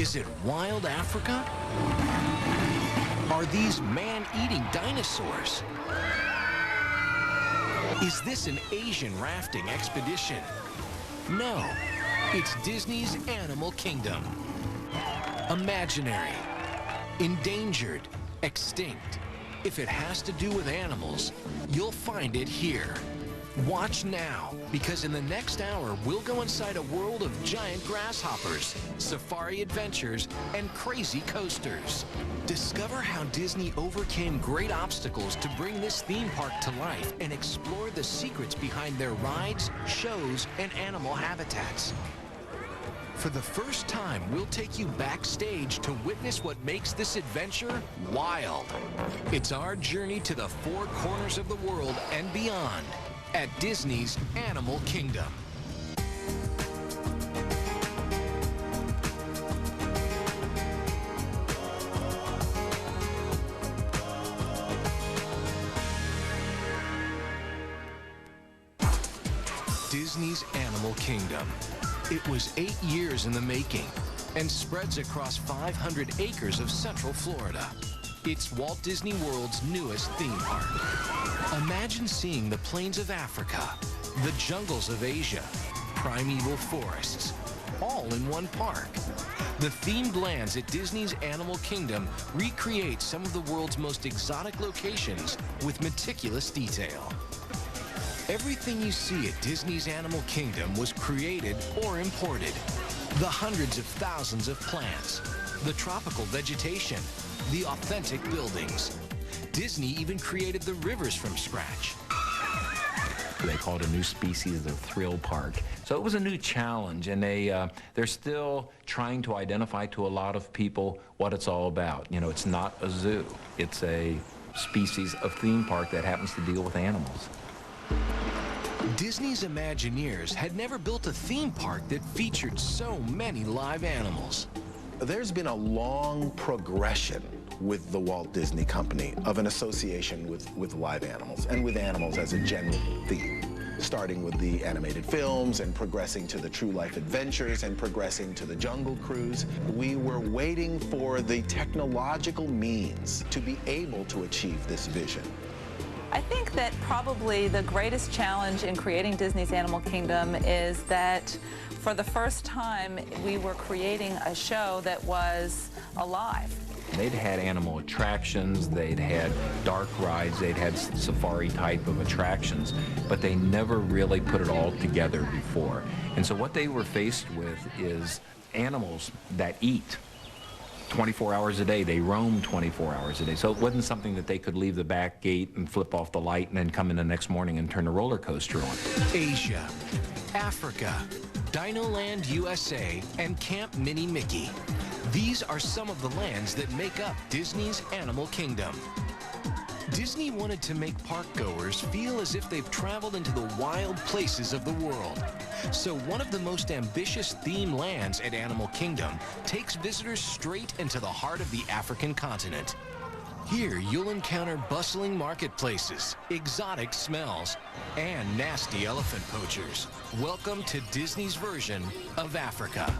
Is it wild Africa? Are these man-eating dinosaurs? Is this an Asian rafting expedition? No, it's Disney's Animal Kingdom. Imaginary, endangered, extinct. If it has to do with animals, you'll find it here. Watch now, because in the next hour, we'll go inside a world of giant grasshoppers, safari adventures, and crazy coasters. Discover how Disney overcame great obstacles to bring this theme park to life and explore the secrets behind their rides, shows, and animal habitats. For the first time, we'll take you backstage to witness what makes this adventure wild. It's our journey to the four corners of the world and beyond at Disney's Animal Kingdom. Disney's Animal Kingdom. It was 8 years in the making and spreads across 500 acres of Central Florida. It's Walt Disney World's newest theme park. Imagine seeing the plains of Africa, the jungles of Asia, primeval forests, all in one park. The themed lands at Disney's Animal Kingdom recreate some of the world's most exotic locations with meticulous detail. Everything you see at Disney's Animal Kingdom was created or imported. The hundreds of thousands of plants, the tropical vegetation, the authentic buildings. Disney even created the rivers from scratch. They call it a new species of thrill park. So it was a new challenge, and they're still trying to identify to a lot of people what it's all about. You know, it's not a zoo. It's a species of theme park that happens to deal with animals. Disney's Imagineers had never built a theme park that featured so many live animals. There's been a long progression with the Walt Disney Company of an association with live animals and with animals as a general theme, starting with the animated films and progressing to the True Life Adventures and progressing to the Jungle Cruise. We were waiting for the technological means to be able to achieve this vision. I think that probably the greatest challenge in creating Disney's Animal Kingdom is that for the first time we were creating a show that was alive. They'd had animal attractions, they'd had dark rides, they'd had safari type of attractions, but they never really put it all together before. And so what they were faced with is animals that eat 24 hours a day. They roam 24 hours a day. So it wasn't something that they could leave the back gate and flip off the light and then come in the next morning and turn the roller coaster on. Asia, Africa, Dinoland USA, and Camp Mini Mickey. These are some of the lands that make up Disney's Animal Kingdom. Disney wanted to make park-goers feel as if they've traveled into the wild places of the world. So one of the most ambitious theme lands at Animal Kingdom takes visitors straight into the heart of the African continent. Here, you'll encounter bustling marketplaces, exotic smells, and nasty elephant poachers. Welcome to Disney's version of Africa.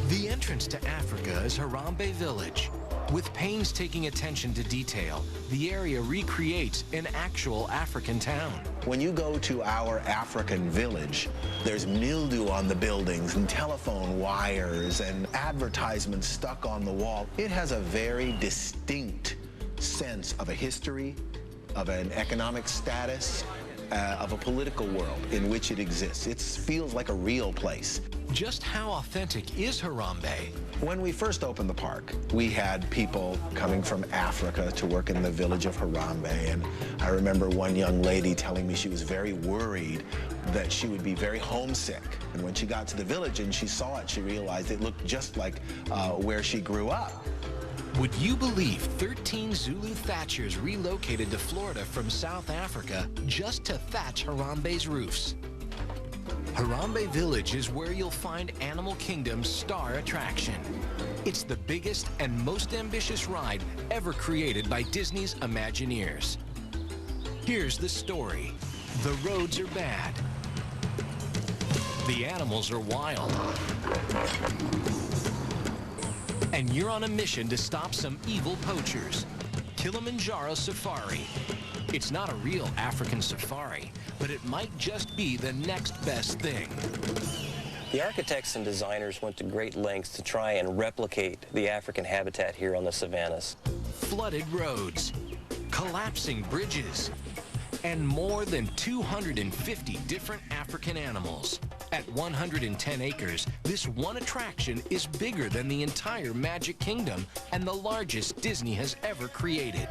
The entrance to Africa is Harambe Village. With painstaking attention to detail, the area recreates an actual African town. When you go to our African village, there's mildew on the buildings and telephone wires and advertisements stuck on the wall. It has a very distinct sense of a history, of an economic status, of a political world in which it exists. It feels like a real place. Just how authentic is Harambe? When we first opened the park, we had people coming from Africa to work in the village of Harambe, and I remember one young lady telling me she was very worried that she would be very homesick. And when she got to the village and she saw it, she realized it looked just like where she grew up. Would you believe 13 Zulu thatchers relocated to Florida from South Africa just to thatch Harambe's roofs? Harambe Village is where you'll find Animal Kingdom's star attraction. It's the biggest and most ambitious ride ever created by Disney's Imagineers. Here's the story. The roads are bad. The animals are wild. And you're on a mission to stop some evil poachers. Kilimanjaro Safari. It's not a real African safari, but it might just be the next best thing. The architects and designers went to great lengths to try and replicate the African habitat here on the savannas. Flooded roads, collapsing bridges, and more than 250 different African animals. At 110 acres, this one attraction is bigger than the entire Magic Kingdom and the largest Disney has ever created.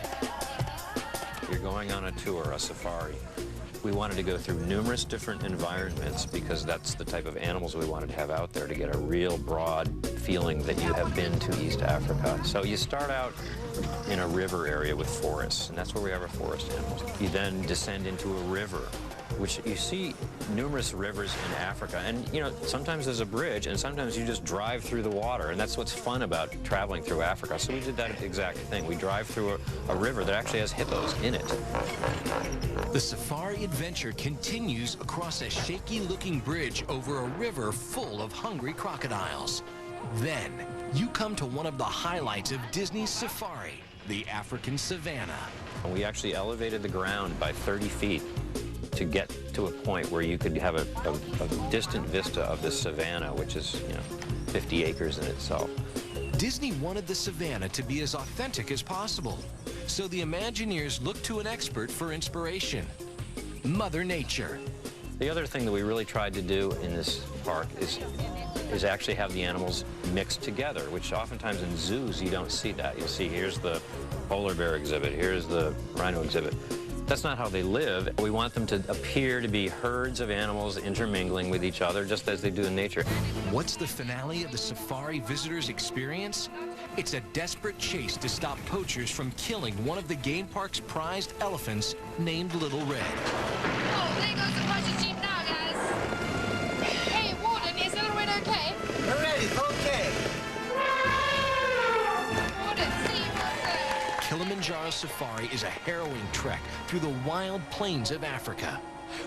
You're going on a tour, a safari. We wanted to go through numerous different environments because that's the type of animals we wanted to have out there to get a real broad feeling that you have been to East Africa. So you start out in a river area with forests, and that's where we have our forest animals. You then descend into a river, which you see numerous rivers in Africa. And, you know, sometimes there's a bridge, and sometimes you just drive through the water, and that's what's fun about traveling through Africa. So we did that exact thing. We drive through a river that actually has hippos in it. The safari adventure continues across a shaky-looking bridge over a river full of hungry crocodiles. Then, you come to one of the highlights of Disney's safari, the African savanna. And we actually elevated the ground by 30 feet to get to a point where you could have a distant vista of the savanna, which is, you know, 50 acres in itself. Disney wanted the savanna to be as authentic as possible, so the Imagineers looked to an expert for inspiration, Mother Nature. The other thing that we really tried to do in this park is actually have the animals mixed together, which oftentimes in zoos you don't see that. You'll see here's the polar bear exhibit, here's the rhino exhibit. That's not how they live. We want them to appear to be herds of animals intermingling with each other, just as they do in nature. What's the finale of the safari visitors' experience? It's a desperate chase to stop poachers from killing one of the game park's prized elephants named Little Red. Oh, there goes the poacher jeep now, guys. Hey, Warden, is Little Red okay? Already, okay. Warden, see you there. Kilimanjaro Safari is a harrowing trek through the wild plains of Africa.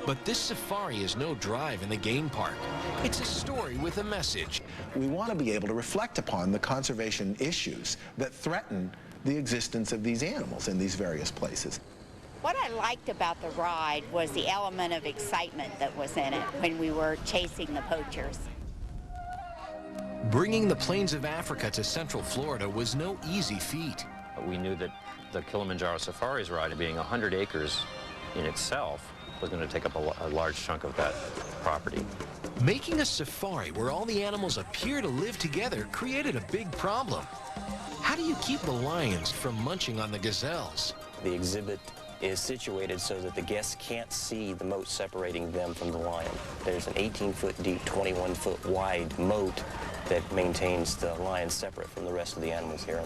But this safari is no drive in the game park. It's a story with a message. We want to be able to reflect upon the conservation issues that threaten the existence of these animals in these various places. What I liked about the ride was the element of excitement that was in it when we were chasing the poachers. Bringing the plains of Africa to Central Florida was no easy feat. We knew that the Kilimanjaro Safari's ride, being 100 acres in itself, was going to take up a large chunk of that property. Making a safari where all the animals appear to live together created a big problem. How do you keep the lions from munching on the gazelles? The exhibit is situated so that the guests can't see the moat separating them from the lion. There's an 18-foot deep, 21-foot wide moat that maintains the lion separate from the rest of the animals here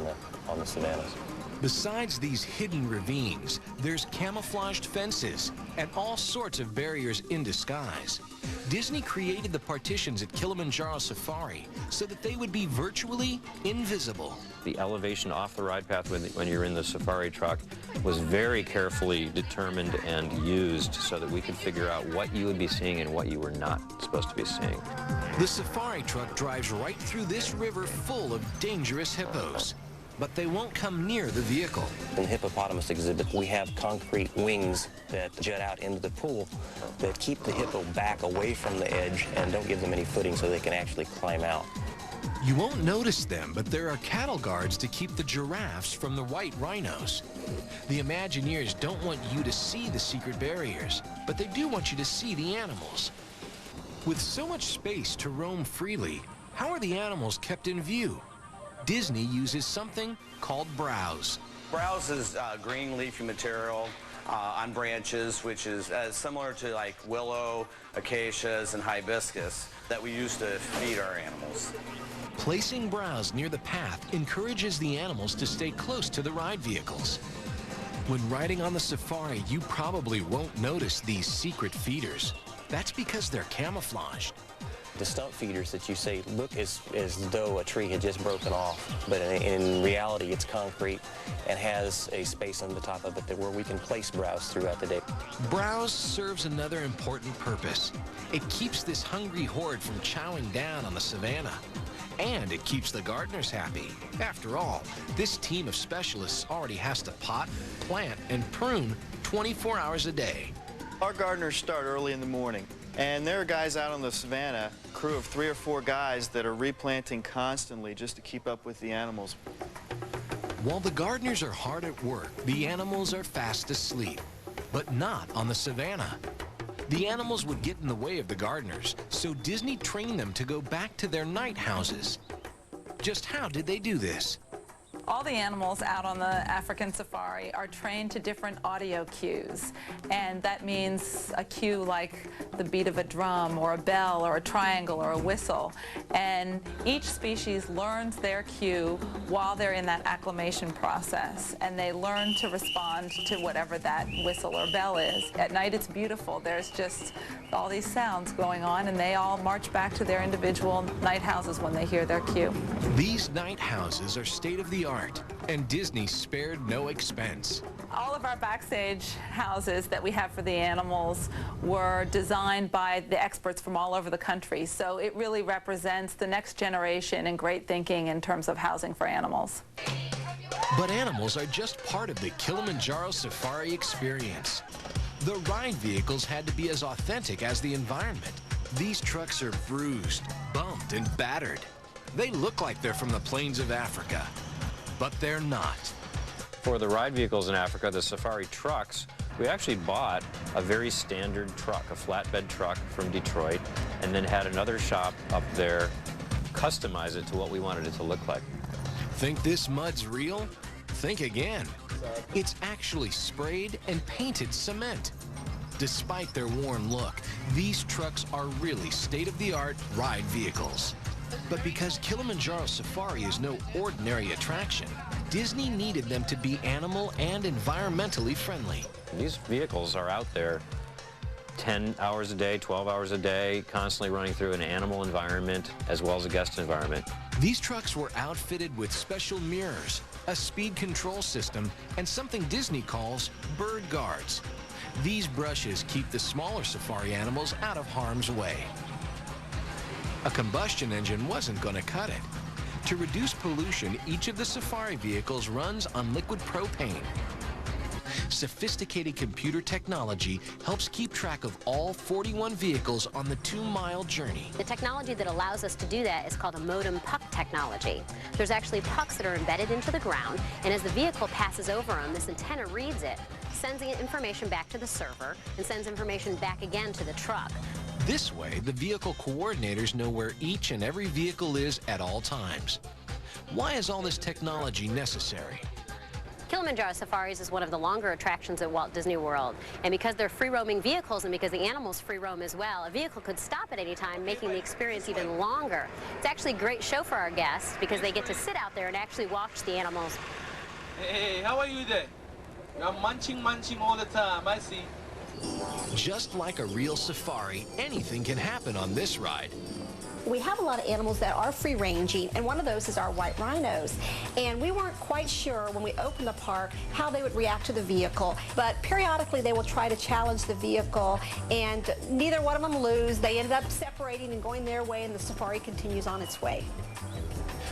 on the savannas. Besides these hidden ravines, there's camouflaged fences and all sorts of barriers in disguise. Disney created the partitions at Kilimanjaro Safari so that they would be virtually invisible. The elevation off the ride path when you're in the safari truck was very carefully determined and used so that we could figure out what you would be seeing and what you were not supposed to be seeing. The safari truck drives right through this river full of dangerous hippos. But they won't come near the vehicle. In the hippopotamus exhibit, we have concrete wings that jut out into the pool that keep the hippo back away from the edge and don't give them any footing so they can actually climb out. You won't notice them, but there are cattle guards to keep the giraffes from the white rhinos. The Imagineers don't want you to see the secret barriers, but they do want you to see the animals. With so much space to roam freely, how are the animals kept in view? Disney uses something called browse. Browse is green leafy material on branches, which is similar to like willow, acacias, and hibiscus that we use to feed our animals. Placing browse near the path encourages the animals to stay close to the ride vehicles. When riding on the safari, you probably won't notice these secret feeders. That's because they're camouflaged. The stump feeders that you say look as though a tree had just broken off, but in reality it's concrete and has a space on the top of it where we can place browse throughout the day. Browse serves another important purpose. It keeps this hungry horde from chowing down on the savanna. And it keeps the gardeners happy. After all, this team of specialists already has to pot, plant, and prune 24 hours a day. Our gardeners start early in the morning, and there are guys out on the savanna, a crew of 3 or 4 guys that are replanting constantly just to keep up with the animals. While the gardeners are hard at work, the animals are fast asleep, but not on the savanna. The animals would get in the way of the gardeners, so Disney trained them to go back to their night houses. Just how did they do this? All the animals out on the African safari are trained to different audio cues, and that means a cue like the beat of a drum or a bell or a triangle or a whistle. And each species learns their cue while they're in that acclimation process, and they learn to respond to whatever that whistle or bell is. At night it's beautiful. There's just all these sounds going on, and they all march back to their individual night houses when they hear their cue. These night houses are state-of-the-art, and Disney spared no expense. All of our Backstage houses that we have for the animals were designed by the experts from all over the country, so it really represents the next generation in great thinking in terms of housing for animals. But animals are just part of the Kilimanjaro safari experience. The ride vehicles had to be as authentic as the environment. These trucks are bruised, bumped, and battered. They look like they're from the plains of Africa, but they're not. For the ride vehicles in Africa, the safari trucks, we actually bought a very standard truck, a flatbed truck from Detroit, and then had another shop up there customize it to what we wanted it to look like. Think this mud's real? Think again. It's actually sprayed and painted cement. Despite their worn look, these trucks are really state-of-the-art ride vehicles. But because Kilimanjaro Safari is no ordinary attraction, Disney needed them to be animal and environmentally friendly. These vehicles are out there 10 hours a day, 12 hours a day, constantly running through an animal environment as well as a guest environment. These trucks were outfitted with special mirrors, a speed control system, and something Disney calls bird guards. These brushes keep the smaller safari animals out of harm's way. A combustion engine wasn't going to cut it. To reduce pollution, each of the safari vehicles runs on liquid propane. Sophisticated computer technology helps keep track of all 41 vehicles on the 2-mile journey. The technology that allows us to do that is called a modem puck technology. There's actually pucks that are embedded into the ground, and as the vehicle passes over them, this antenna reads it, sends the information back to the server, and sends information back again to the truck. This way, the vehicle coordinators know where each and every vehicle is at all times. Why is all this technology necessary? Kilimanjaro Safaris is one of the longer attractions at Walt Disney World, and because they're free-roaming vehicles and because the animals free roam as well, a vehicle could stop at any time, making the experience even longer. It's actually a great show for our guests because they get to sit out there and actually watch the animals. Hey, how are you today? You're munching all the time, I see. Just like a real safari, anything can happen on this ride. We have a lot of animals that are free-ranging, and one of those is our white rhinos. And we weren't quite sure when we opened the park how they would react to the vehicle, but periodically they will try to challenge the vehicle, and neither one of them lose. They ended up separating and going their way, and the safari continues on its way.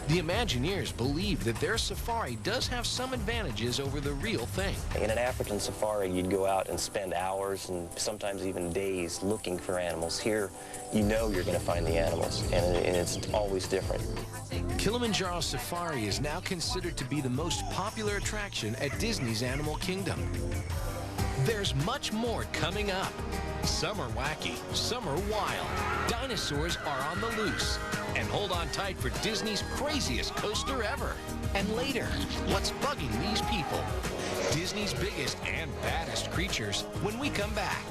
The Imagineers believe that their safari does have some advantages over the real thing. In an African safari, you'd go out and spend hours and sometimes even days looking for animals. Here, you know you're going to find the animals, and it's always different. Kilimanjaro Safari is now considered to be the most popular attraction at Disney's Animal Kingdom. There's much more coming up. Some are wacky, some are wild. Dinosaurs are on the loose. And hold on tight for Disney's craziest coaster ever. And later, what's bugging these people? Disney's biggest and baddest creatures when we come back.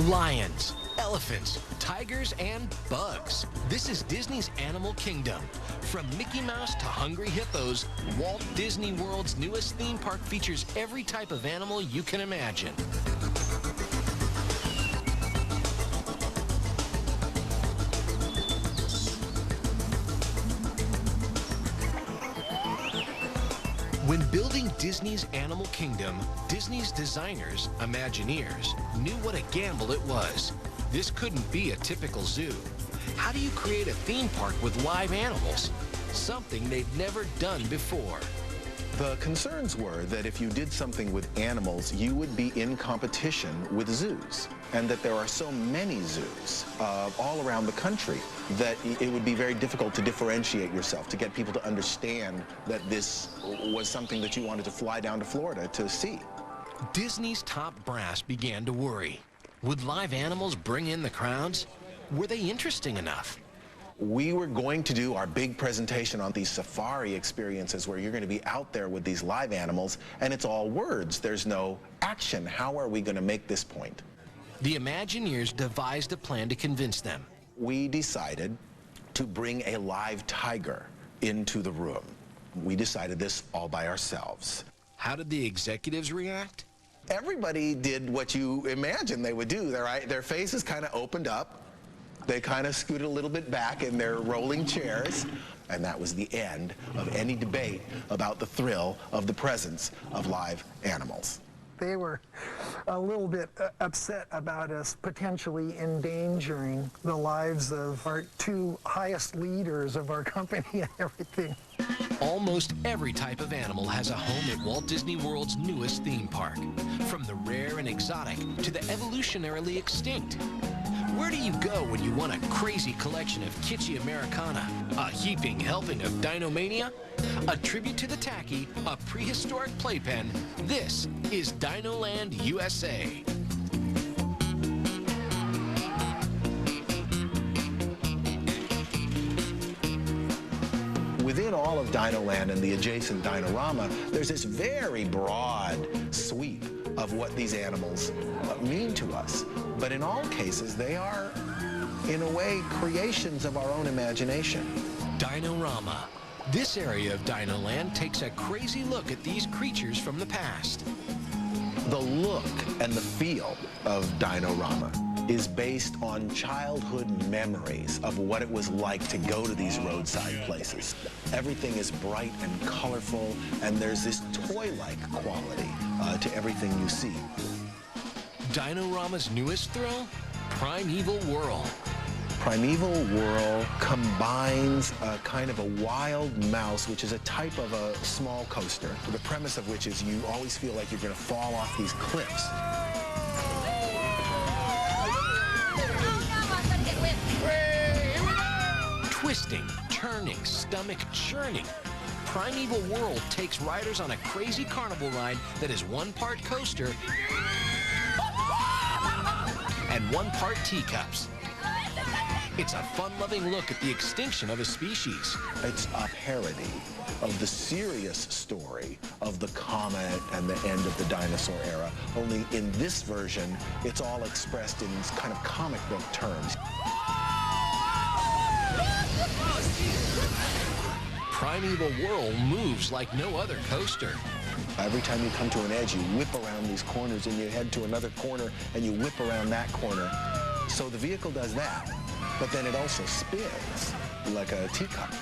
Lions, elephants, tigers, and bugs. This is Disney's Animal Kingdom. From Mickey Mouse to hungry hippos, Walt Disney World's newest theme park features every type of animal you can imagine. When building Disney's Animal Kingdom, Disney's designers, Imagineers, knew what a gamble it was. This couldn't be a typical zoo. How do you create a theme park with live animals? Something they'd never done before. The concerns were that if you did something with animals, you would be in competition with zoos, and that there are so many zoos all around the country that it would be very difficult to differentiate yourself, to get people to understand that this was something that you wanted to fly down to Florida to see. Disney's top brass began to worry. Would live animals bring in the crowds? Were they interesting enough? We were going to do our big presentation on these safari experiences where you're going to be out there with these live animals, and it's all words. There's no action. How are we going to make this point? The Imagineers devised a plan to convince them. We decided to bring a live tiger into the room. We decided this all by ourselves. How did the executives react? Everybody did what you imagine they would do. Their faces kind of opened up. They kind of scooted a little bit back in their rolling chairs, and that was the end of any debate about the thrill of the presence of live animals. They were a little bit upset about us potentially endangering the lives of our two highest leaders of our company and everything. Almost every type of animal has a home at Walt Disney World's newest theme park, from the rare and exotic to the evolutionarily extinct. Where do you go when you want a crazy collection of kitschy Americana, a heaping helping of Dinomania, a tribute to the tacky, a prehistoric playpen? This is Dinoland, USA. Within all of Dinoland and the adjacent Dinorama, there's this very broad sweep of what these animals mean to us. But in all cases, they are, in a way, creations of our own imagination. Dinorama. This area of Dinoland takes a crazy look at these creatures from the past. The look and the feel of Dinorama is based on childhood memories of what it was like to go to these roadside places. Everything is bright and colorful, and there's this toy-like quality to everything you see. Dinorama's newest thrill? Primeval Whirl. Primeval Whirl combines a kind of a wild mouse, which is a type of a small coaster, the premise of which is you always feel like you're going to fall off these cliffs. Twisting, turning, stomach churning. Primeval Whirl takes riders on a crazy carnival ride that is one part coaster and one part teacups. It's a fun-loving look at the extinction of a species. It's a parody of the serious story of the comet and the end of the dinosaur era, only in this version, it's all expressed in kind of comic book terms. Primeval Whirl moves like no other coaster. Every time you come to an edge, you whip around these corners and you head to another corner and you whip around that corner. So the vehicle does that, but then it also spins like a teacup.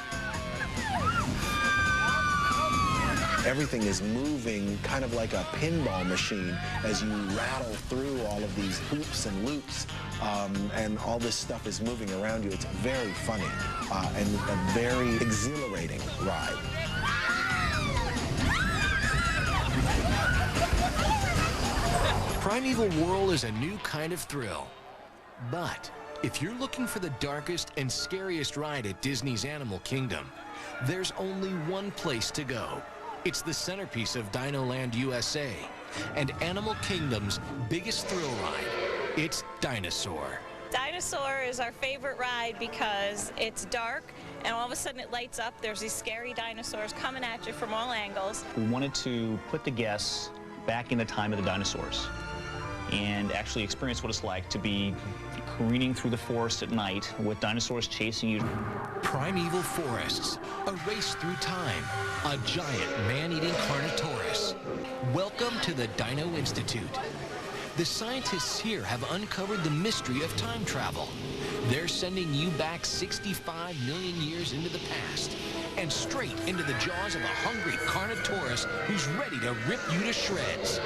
Everything is moving kind of like a pinball machine as you rattle through all of these hoops and loops, and all this stuff is moving around you. It's very funny and a very exhilarating ride. Primeval Whirl is a new kind of thrill. But if you're looking for the darkest and scariest ride at Disney's Animal Kingdom, there's only one place to go. It's the centerpiece of Dinoland, USA, and Animal Kingdom's biggest thrill ride. It's Dinosaur. Dinosaur is our favorite ride because it's dark and all of a sudden it lights up. There's these scary dinosaurs coming at you from all angles. We wanted to put the guests back in the time of the dinosaurs and actually experience what it's like to be careening through the forest at night with dinosaurs chasing you. Primeval forests, a race through time, a giant man-eating Carnotaurus. Welcome to the Dino Institute. The scientists here have uncovered the mystery of time travel. They're sending you back 65 million years into the past and straight into the jaws of a hungry Carnotaurus who's ready to rip you to shreds.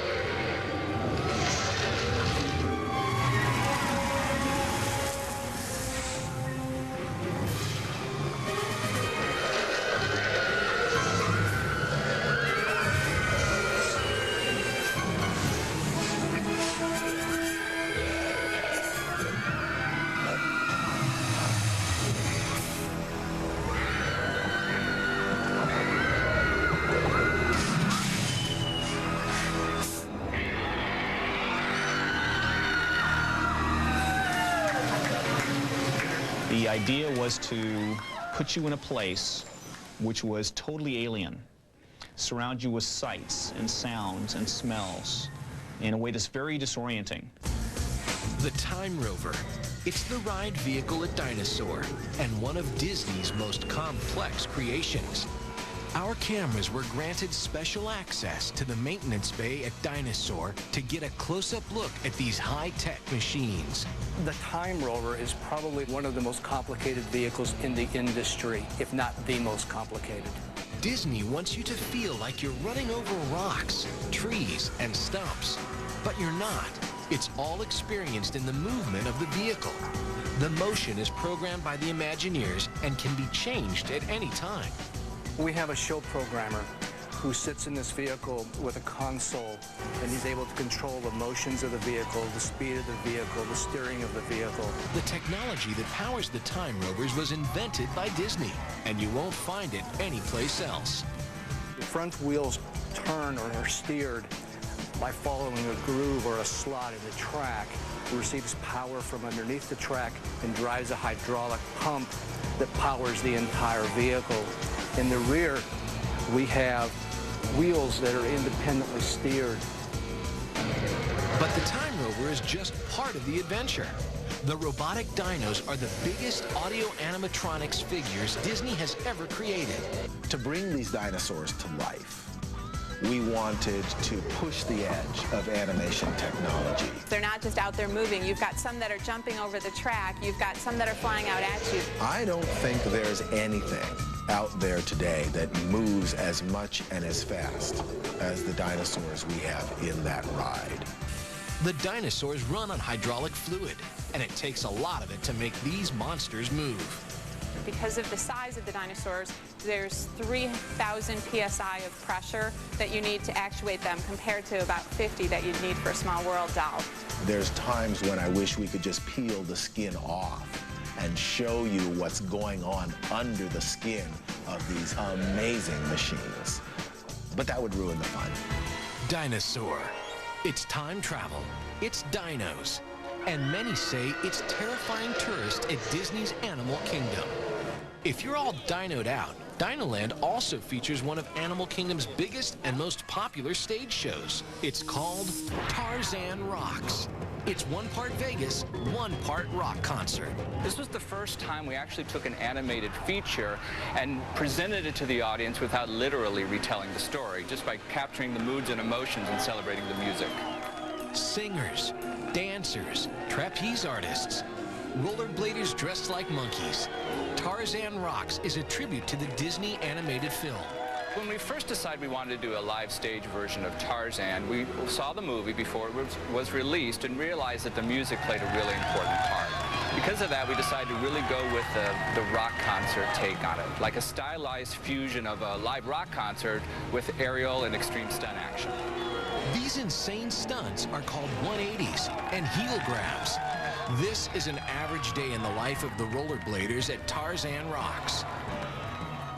The idea was to put you in a place which was totally alien, surround you with sights and sounds and smells in a way that's very disorienting. The Time Rover. It's the ride vehicle at Dinosaur and one of Disney's most complex creations. Our cameras were granted special access to the maintenance bay at Dinosaur to get a close-up look at these high-tech machines. The Time Rover is probably one of the most complicated vehicles in the industry, if not the most complicated. Disney wants you to feel like you're running over rocks, trees, and stumps. But you're not. It's all experienced in the movement of the vehicle. The motion is programmed by the Imagineers and can be changed at any time. We have a show programmer who sits in this vehicle with a console, and he's able to control the motions of the vehicle, the speed of the vehicle, the steering of the vehicle. The technology that powers the Time Rovers was invented by Disney, and you won't find it anyplace else. The front wheels turn or are steered by following a groove or a slot in the track. It receives power from underneath the track and drives a hydraulic pump that powers the entire vehicle. In the rear, we have wheels that are independently steered. But the Time Rover is just part of the adventure. The robotic dinos are the biggest audio animatronics figures Disney has ever created. To bring these dinosaurs to life, we wanted to push the edge of animation technology. They're not just out there moving. You've got some that are jumping over the track. You've got some that are flying out at you. I don't think there's anything out there today that moves as much and as fast as the dinosaurs we have in that ride. The dinosaurs run on hydraulic fluid, and it takes a lot of it to make these monsters move. Because of the size of the dinosaurs, there's 3,000 psi of pressure that you need to actuate them compared to about 50 that you'd need for a Small World doll. There's times when I wish we could just peel the skin off and show you what's going on under the skin of these amazing machines. But that would ruin the fun. Dinosaur. It's time travel. It's dinos. And many say it's terrifying tourists at Disney's Animal Kingdom. If you're all dinoed out, Dinoland also features one of Animal Kingdom's biggest and most popular stage shows. It's called Tarzan Rocks. It's one part Vegas, one part rock concert. This was the first time we actually took an animated feature and presented it to the audience without literally retelling the story, just by capturing the moods and emotions and celebrating the music. Singers, dancers, trapeze artists, rollerbladers dressed like monkeys. Tarzan Rocks is a tribute to the Disney animated film. When we first decided we wanted to do a live stage version of Tarzan, we saw the movie before it was released and realized that the music played a really important part. Because of that, we decided to really go with the rock concert take on it, like a stylized fusion of a live rock concert with aerial and extreme stunt action. These insane stunts are called 180s and heel grabs. This is an average day in the life of the rollerbladers at Tarzan Rocks.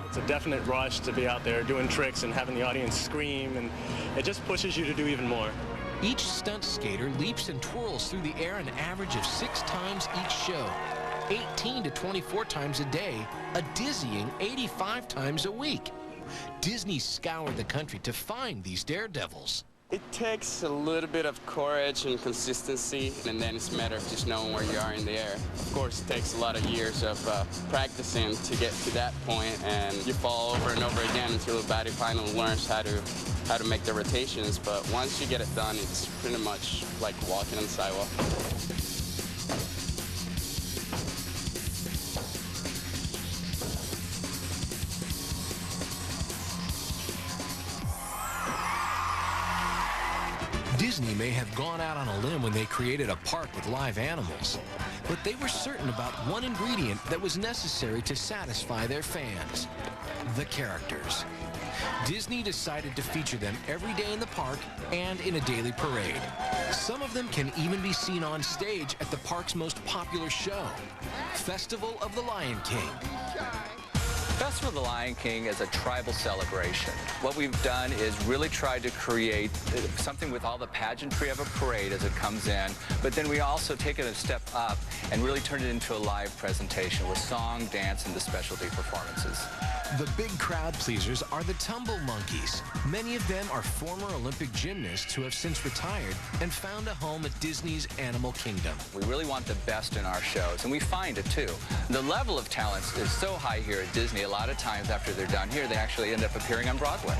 It's a definite rush to be out there doing tricks and having the audience scream, and it just pushes you to do even more. Each stunt skater leaps and twirls through the air an average of 6 times each show, 18 to 24 times a day, a dizzying 85 times a week. Disney scoured the country to find these daredevils. It takes a little bit of courage and consistency, and then it's a matter of just knowing where you are in the air. Of course, it takes a lot of years of practicing to get to that point, and you fall over and over again until the body finally learns how to make the rotations. But once you get it done, it's pretty much like walking on the sidewalk. Disney may have gone out on a limb when they created a park with live animals, but they were certain about one ingredient that was necessary to satisfy their fans: the characters. Disney decided to feature them every day in the park and in a daily parade. Some of them can even be seen on stage at the park's most popular show, Festival of the Lion King. Festival of the Lion King is a tribal celebration. What we've done is really tried to create something with all the pageantry of a parade as it comes in, but then we also take it a step up and really turn it into a live presentation with song, dance, and the specialty performances. The big crowd pleasers are the tumble monkeys. Many of them are former Olympic gymnasts who have since retired and found a home at Disney's Animal Kingdom. We really want the best in our shows, and we find it too. The level of talent is so high here at Disney, a lot of times after they're done here, they actually end up appearing on Broadway.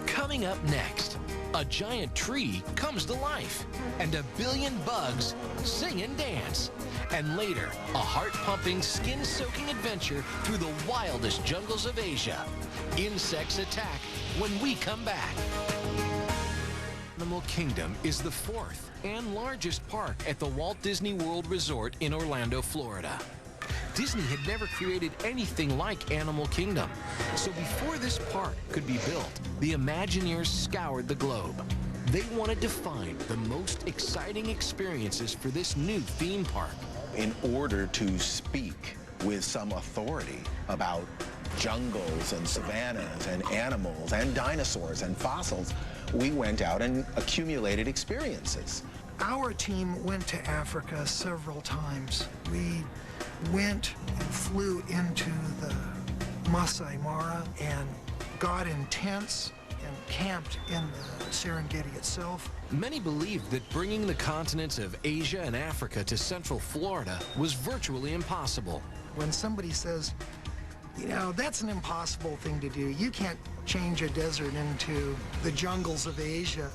Coming up next, a giant tree comes to life, and a billion bugs sing and dance. And later, a heart-pumping, skin-soaking adventure through the wildest jungles of Asia. Insects attack when we come back. Animal Kingdom is the fourth and largest park at the Walt Disney World Resort in Orlando, Florida. Disney had never created anything like Animal Kingdom. So before this park could be built, the Imagineers scoured the globe. They wanted to find the most exciting experiences for this new theme park. In order to speak with some authority about jungles and savannas and animals and dinosaurs and fossils, we went out and accumulated experiences. Our team went to Africa several times. We went and flew into the Masai Mara and got in tents and camped in the Serengeti itself. Many believed that bringing the continents of Asia and Africa to Central Florida was virtually impossible. When somebody says, you know, that's an impossible thing to do. You can't change a desert into the jungles of Asia.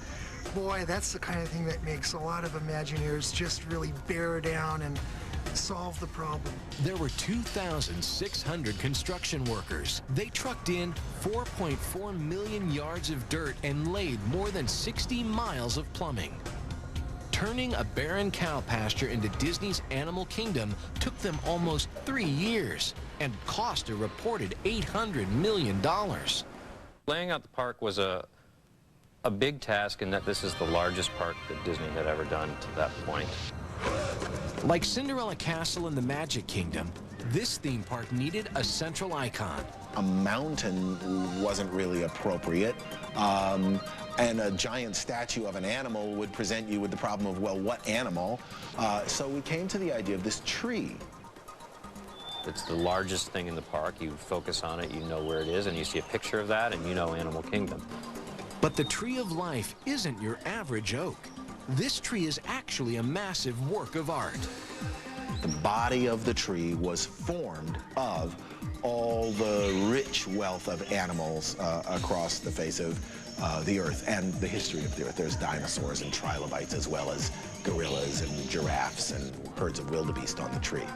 Boy, that's the kind of thing that makes a lot of Imagineers just really bear down and solve the problem. There were 2,600 construction workers. They trucked in 4.4 million yards of dirt and laid more than 60 miles of plumbing. Turning a barren cow pasture into Disney's Animal Kingdom took them almost 3 years and cost a reported $800 million. Laying out the park was a big task in that this is the largest park that Disney had ever done to that point. Like Cinderella Castle in the Magic Kingdom, this theme park needed a central icon. A mountain wasn't really appropriate, and a giant statue of an animal would present you with the problem of, well, what animal? So we came to the idea of this tree. It's the largest thing in the park. You focus on it, you know where it is, and you see a picture of that, and you know Animal Kingdom. But the Tree of Life isn't your average oak. This tree is actually a massive work of art. The body of the tree was formed of all the rich wealth of animals across the face of the earth and the history of the earth. There's dinosaurs and trilobites as well as gorillas and giraffes and herds of wildebeest on the tree.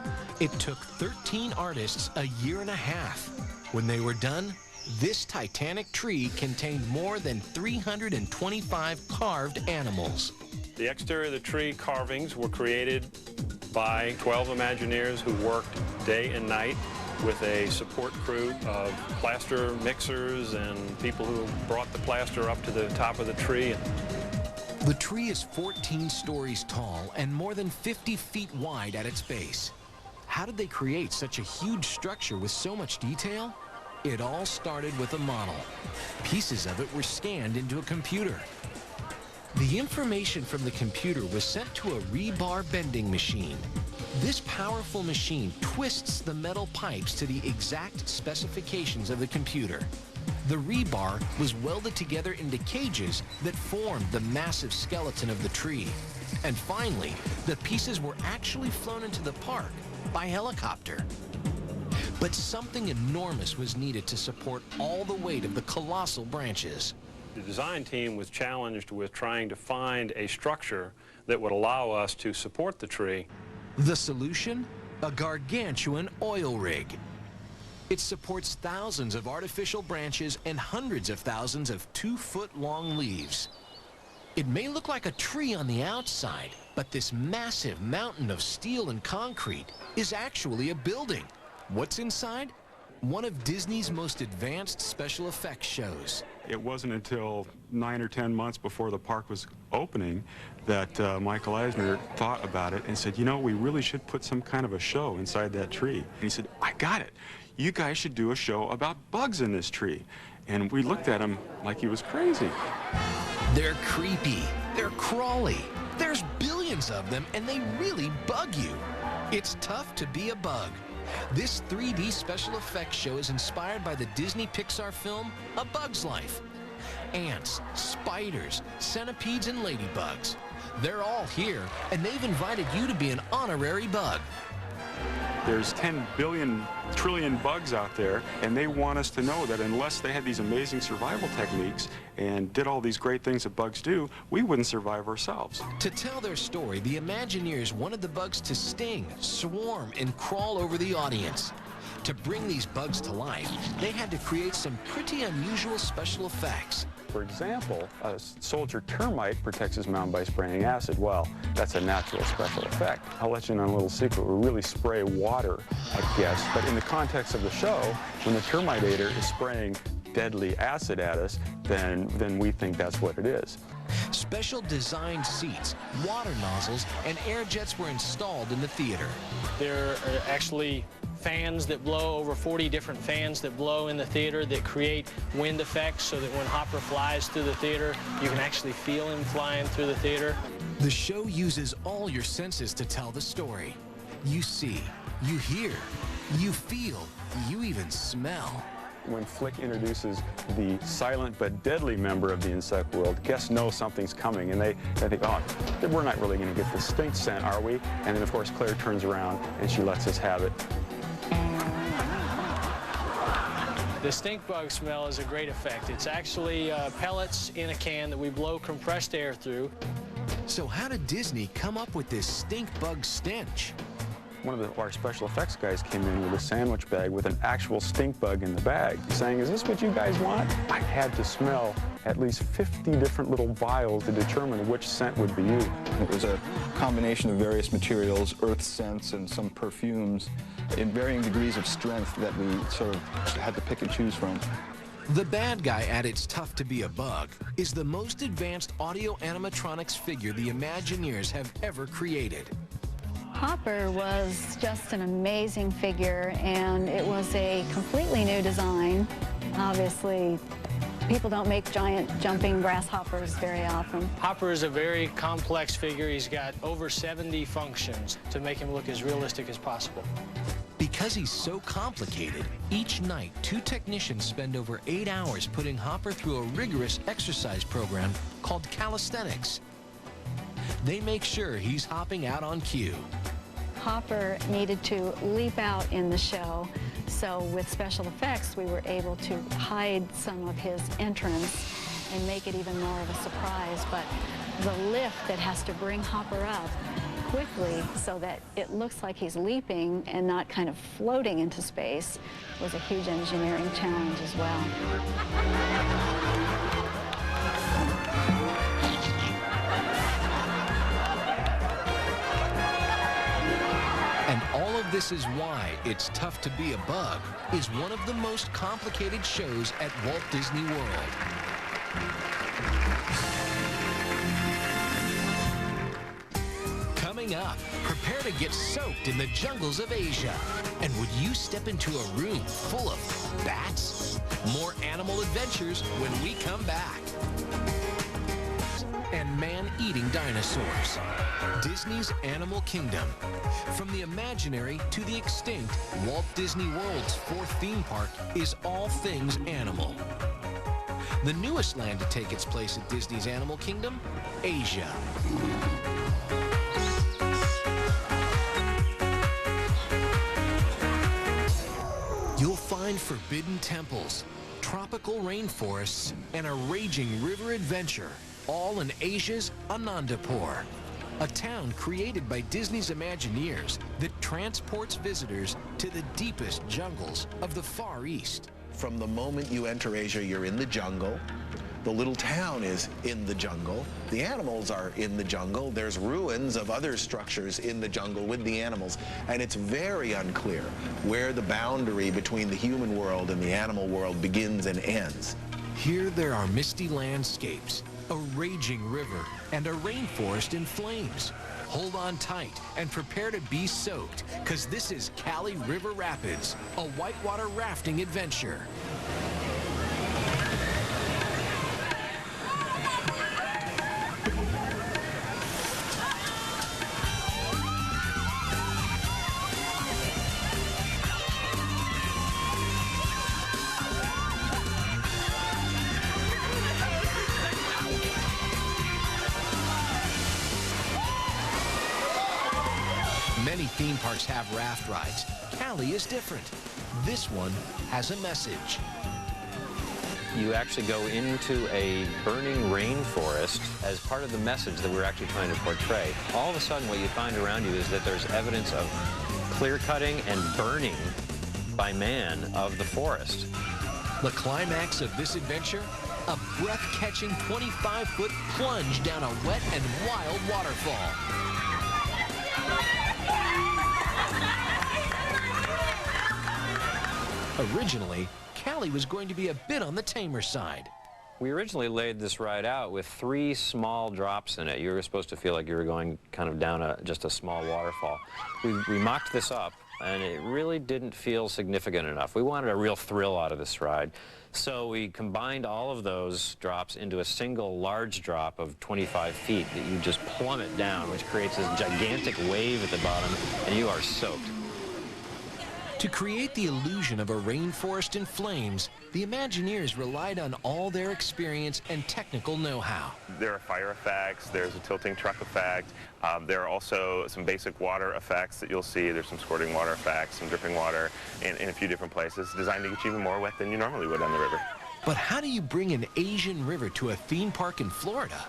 It took 13 artists a year and a half. When they were done, this titanic tree contained more than 325 carved animals. The exterior of the tree carvings were created by 12 Imagineers who worked day and night with a support crew of plaster mixers and people who brought the plaster up to the top of the tree. The tree is 14 stories tall and more than 50 feet wide at its base. How did they create such a huge structure with so much detail? It all started with a model. Pieces of it were scanned into a computer. The information from the computer was sent to a rebar bending machine. This powerful machine twists the metal pipes to the exact specifications of the computer. The rebar was welded together into cages that formed the massive skeleton of the tree. And finally, the pieces were actually flown into the park by helicopter. But something enormous was needed to support all the weight of the colossal branches. The design team was challenged with trying to find a structure that would allow us to support the tree. The solution? A gargantuan oil rig. It supports thousands of artificial branches and hundreds of thousands of 2-foot-long leaves. It may look like a tree on the outside, but this massive mountain of steel and concrete is actually a building. What's inside? One of Disney's most advanced special effects shows. It wasn't until 9 or 10 months before the park was opening that Michael Eisner thought about it and said, you know, we really should put some kind of a show inside that tree. And he said, I got it. You guys should do a show about bugs in this tree. And we looked at him like he was crazy. They're creepy, they're crawly, there's billions of them, and they really bug you. It's tough to be a bug. This 3D special effects show is inspired by the Disney Pixar film A Bug's Life. Ants, spiders, centipedes, and ladybugs. They're all here, and they've invited you to be an honorary bug. There's 10 billion trillion bugs out there, and they want us to know that unless they had these amazing survival techniques and did all these great things that bugs do, we wouldn't survive ourselves. To tell their story, the Imagineers wanted the bugs to sting, swarm, and crawl over the audience. To bring these bugs to life, they had to create some pretty unusual special effects. For example, a soldier termite protects his mound by spraying acid. Well, that's a natural special effect. I'll let you in on a little secret. We really spray water at guests, but in the context of the show, when the termite eater is spraying deadly acid at us, then we think that's what it is. Special designed seats, water nozzles, and air jets were installed in the theater. There are actually fans that blow, over 40 different fans that blow in the theater that create wind effects so that when Hopper flies through the theater, you can actually feel him flying through the theater. The show uses all your senses to tell the story. You see, you hear, you feel, you even smell. When Flick introduces the silent but deadly member of the insect world, guests know something's coming, and they think, oh, we're not really going to get the stink scent, are we? And then, of course, Claire turns around and she lets us have it. The stink bug smell is a great effect. It's actually pellets in a can that we blow compressed air through. So how did Disney come up with this stink bug stench? One of our special effects guys came in with a sandwich bag with an actual stink bug in the bag, saying, is this what you guys want? I had to smell at least 50 different little vials to determine which scent would be used. It was a combination of various materials, earth scents, and some perfumes in varying degrees of strength that we sort of had to pick and choose from. The bad guy at It's Tough to Be a Bug is the most advanced audio animatronics figure the Imagineers have ever created. Hopper was just an amazing figure, and it was a completely new design. Obviously, people don't make giant jumping grasshoppers very often. Hopper is a very complex figure. He's got over 70 functions to make him look as realistic as possible. Because he's so complicated, each night 2 technicians spend over 8 hours putting Hopper through a rigorous exercise program called calisthenics. They make sure he's hopping out on cue. Hopper needed to leap out in the show, so with special effects we were able to hide some of his entrance and make it even more of a surprise. But the lift that has to bring Hopper up quickly so that it looks like he's leaping and not kind of floating into space was a huge engineering challenge as well. And all of this is why It's Tough to Be a Bug is one of the most complicated shows at Walt Disney World. Coming up, prepare to get soaked in the jungles of Asia. And would you step into a room full of bats? More animal adventures when we come back. And man-eating dinosaurs. Disney's Animal Kingdom. From the imaginary to the extinct, Walt Disney World's 4th theme park is all things animal. The newest land to take its place at Disney's Animal Kingdom, Asia. You'll find forbidden temples, tropical rainforests, and a raging river adventure, all in Asia's Anandapur, a town created by Disney's Imagineers that transports visitors to to the deepest jungles of the Far East. From the moment you enter Asia, you're in the jungle. The little town is in the jungle. The animals are in the jungle. There's ruins of other structures in the jungle with the animals. And it's very unclear where the boundary between the human world and the animal world begins and ends. Here there are misty landscapes, a raging river, and a rainforest in flames. Hold on tight and prepare to be soaked, because this is Cali River Rapids, a whitewater rafting adventure. Many theme parks have raft rides. Cali is different. This one has a message. You actually go into a burning rainforest as part of the message that we're actually trying to portray. All of a sudden, what you find around you is that there's evidence of clear-cutting and burning by man of the forest. The climax of this adventure? A breath-catching 25-foot plunge down a wet and wild waterfall. Originally, Cali was going to be a bit on the tamer side. We originally laid this ride out with 3 small drops in it. You were supposed to feel like you were going kind of down just a small waterfall. We mocked this up, and it really didn't feel significant enough. We wanted a real thrill out of this ride. So we combined all of those drops into a single large drop of 25 feet that you just plummet down, which creates this gigantic wave at the bottom, and you are soaked. To create the illusion of a rainforest in flames, the Imagineers relied on all their experience and technical know-how. There are fire effects, there's a tilting truck effect, there are also some basic water effects that you'll see. There's some squirting water effects, some dripping water in a few different places, designed to get you even more wet than you normally would on the river. But how do you bring an Asian river to a theme park in Florida?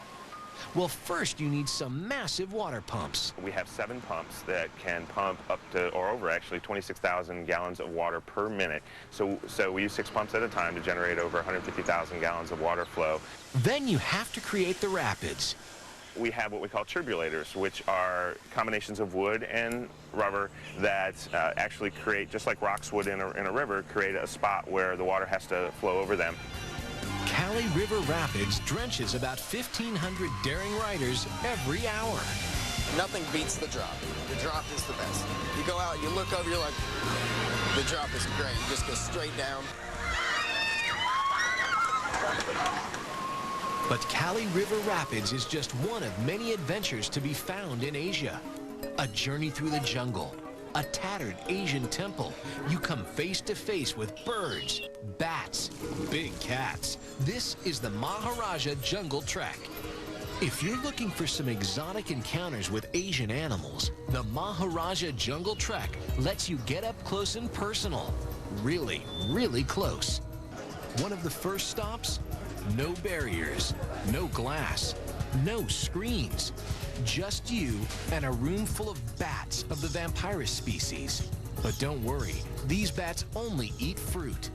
Well, first you need some massive water pumps. We have 7 pumps that can pump up to, or over actually, 26,000 gallons of water per minute. So we use 6 pumps at a time to generate over 150,000 gallons of water flow. Then you have to create the rapids. We have what we call turbulators, which are combinations of wood and rubber that actually create, just like rocks would in a river, create a spot where the water has to flow over them. Cali River Rapids drenches about 1,500 daring riders every hour. Nothing beats the drop. The drop is the best. You go out, you look over, you're like, the drop is great. You just go straight down. But Cali River Rapids is just one of many adventures to be found in Asia. A journey through the jungle, a tattered Asian temple. You come face to face with birds, bats, big cats. This is the Maharaja Jungle Trek. If you're looking for some exotic encounters with Asian animals, the Maharaja Jungle Trek lets you get up close and personal. Really, really close. One of the first stops? No barriers, no glass, no screens. Just you and a room full of bats of the vampirus species. But don't worry, these bats only eat fruit.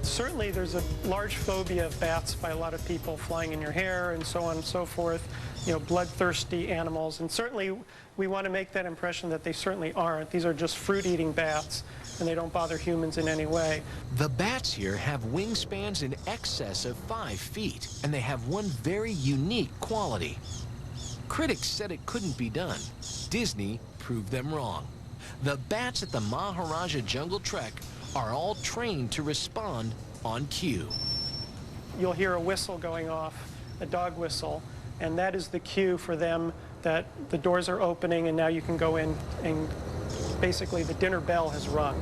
Certainly there's a large phobia of bats by a lot of people, flying in your hair and so on and so forth, you know, bloodthirsty animals. And certainly we want to make that impression that they certainly aren't. These are just fruit-eating bats, and they don't bother humans in any way. The bats here have wingspans in excess of 5 feet, and they have one very unique quality. Critics said it couldn't be done. Disney proved them wrong. The bats at the Maharaja Jungle Trek are all trained to respond on cue. You'll hear a whistle going off, a dog whistle, and that is the cue for them that the doors are opening and now you can go in, and basically the dinner bell has rung.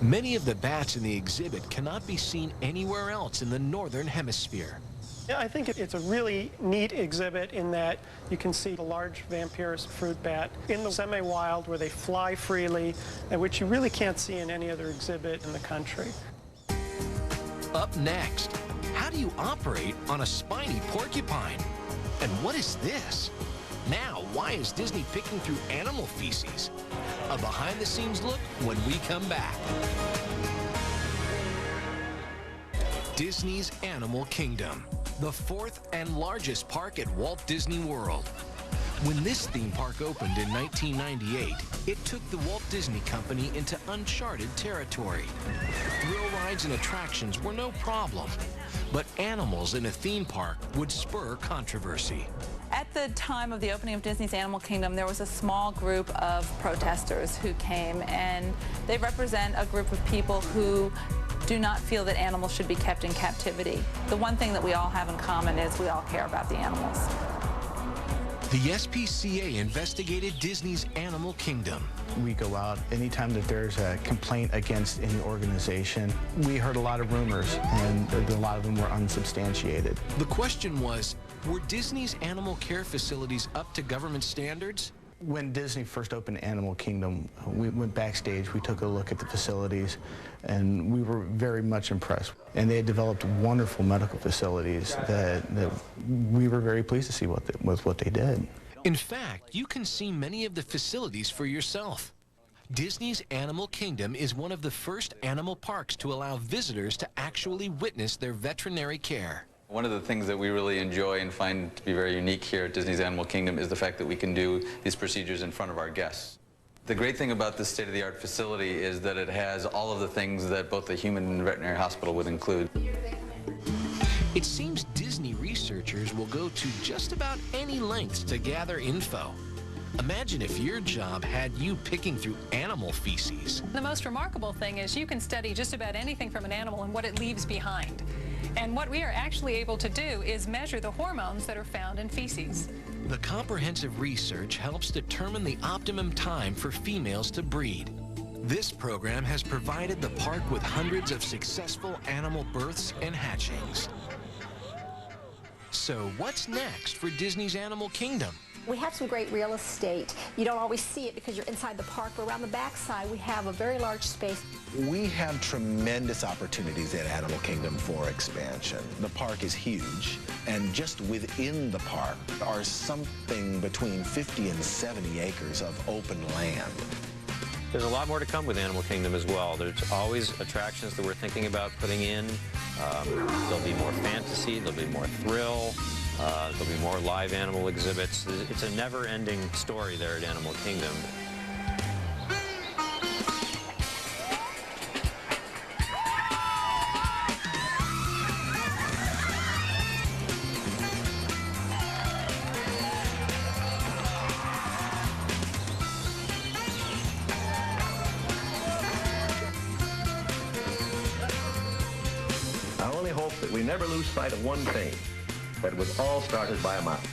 Many of the bats in the exhibit cannot be seen anywhere else in the Northern Hemisphere. Yeah, I think it's a really neat exhibit in that you can see the large vampirus fruit bat in the semi-wild where they fly freely, and which you really can't see in any other exhibit in the country. Up next, how do you operate on a spiny porcupine? And what is this? Now, why is Disney picking through animal feces? A behind-the-scenes look when we come back. Disney's Animal Kingdom, the 4th and largest park at Walt Disney World. When this theme park opened in 1998, it took the Walt Disney Company into uncharted territory. Thrill rides and attractions were no problem, but animals in a theme park would spur controversy. At the time of the opening of Disney's Animal Kingdom, there was a small group of protesters who came, and they represent a group of people who do not feel that animals should be kept in captivity. The one thing that we all have in common is we all care about the animals. The SPCA investigated Disney's Animal Kingdom. We go out anytime that there's a complaint against any organization. We heard a lot of rumors, and a lot of them were unsubstantiated. The question was, were Disney's animal care facilities up to government standards? When Disney first opened Animal Kingdom, we went backstage, we took a look at the facilities, and we were very much impressed. And they had developed wonderful medical facilities that we were very pleased to see with what they did. In fact, you can see many of the facilities for yourself. Disney's Animal Kingdom is one of the first animal parks to allow visitors to actually witness their veterinary care. One of the things that we really enjoy and find to be very unique here at Disney's Animal Kingdom is the fact that we can do these procedures in front of our guests. The great thing about this state-of-the-art facility is that it has all of the things that both the human and veterinary hospital would include. It seems Disney researchers will go to just about any lengths to gather info. Imagine if your job had you picking through animal feces. The most remarkable thing is you can study just about anything from an animal and what it leaves behind. And what we are actually able to do is measure the hormones that are found in feces. The comprehensive research helps determine the optimum time for females to breed. This program has provided the park with hundreds of successful animal births and hatchings. So what's next for Disney's Animal Kingdom? We have some great real estate. You don't always see it because you're inside the park, but around the backside we have a very large space. We have tremendous opportunities at Animal Kingdom for expansion. The park is huge, and just within the park are something between 50 and 70 acres of open land. There's a lot more to come with Animal Kingdom as well. There's always attractions that we're thinking about putting in. There'll be more fantasy, there'll be more thrill. There'll be more live animal exhibits. It's a never-ending story there at Animal Kingdom. I only hope that we never lose sight of one thing, that it was all started by a mouse.